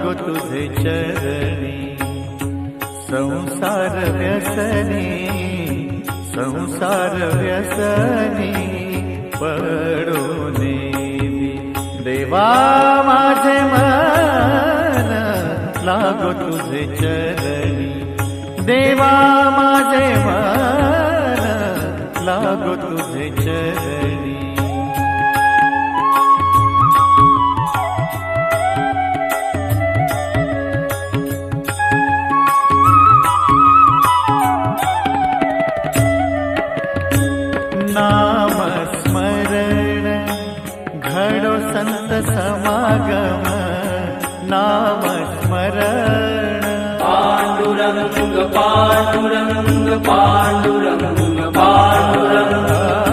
लागो तुझे चरणी, संसार व्यसनी, संसार व्यसनी पडून देवा माझे मन लागो तुझे चरणी, देवा माझे मन लागो तुझे चरणी। नाम स्मरण घडो संत समागम, नाम स्मरण पांडुरंग पांडुरंग पांडुरंग पांडुरंग